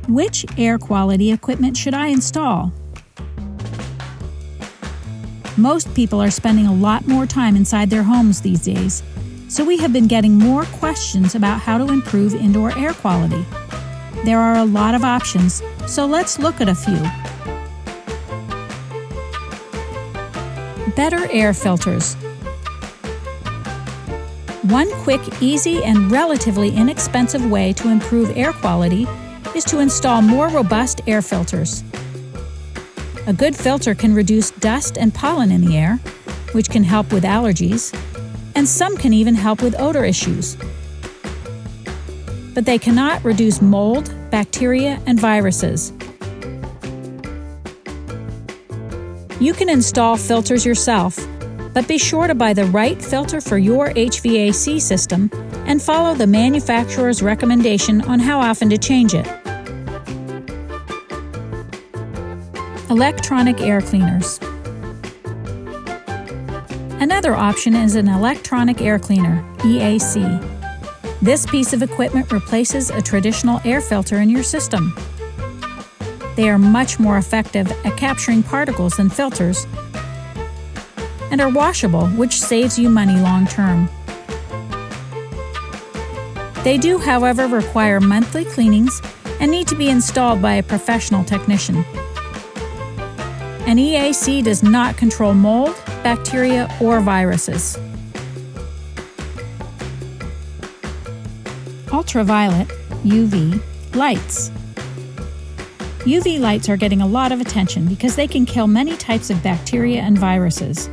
Which air quality equipment should I install? Most people are spending a lot more time inside their homes these days, so we have been getting more questions about how to improve indoor air quality. There are a lot of options, so let's look at a few. Better air filters. One quick, easy, and relatively inexpensive way to improve air quality is to install more robust air filters. A good filter can reduce dust and pollen in the air, which can help with allergies, and some can even help with odor issues. But they cannot reduce mold, bacteria, and viruses. You can install filters yourself, but be sure to buy the right filter for your HVAC system and follow the manufacturer's recommendation on how often to change it. Electronic air cleaners. Another option is an electronic air cleaner, EAC. This piece of equipment replaces a traditional air filter in your system. They are much more effective at capturing particles than filters and are washable, which saves you money long term. They do, however, require monthly cleanings and need to be installed by a professional technician. An EAC does not control mold, bacteria, or viruses. Ultraviolet, UV, lights. UV lights are getting a lot of attention because they can kill many types of bacteria and viruses.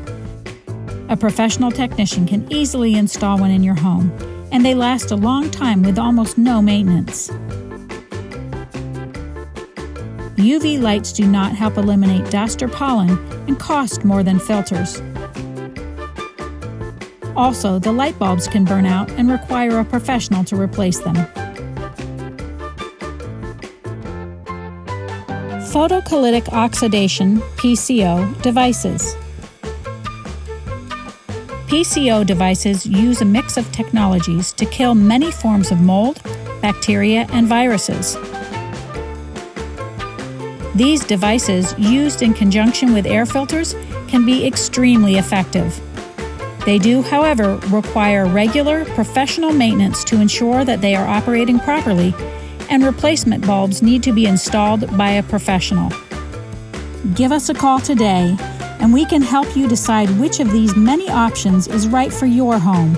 A professional technician can easily install one in your home, and they last a long time with almost no maintenance. UV lights do not help eliminate dust or pollen and cost more than filters. Also, the light bulbs can burn out and require a professional to replace them. Photocolytic oxidation, PCO, devices. PCO devices use a mix of technologies to kill many forms of mold, bacteria, and viruses. These devices, used in conjunction with air filters, can be extremely effective. They do, however, require regular, professional maintenance to ensure that they are operating properly, and replacement bulbs need to be installed by a professional. Give us a call today, and we can help you decide which of these many options is right for your home.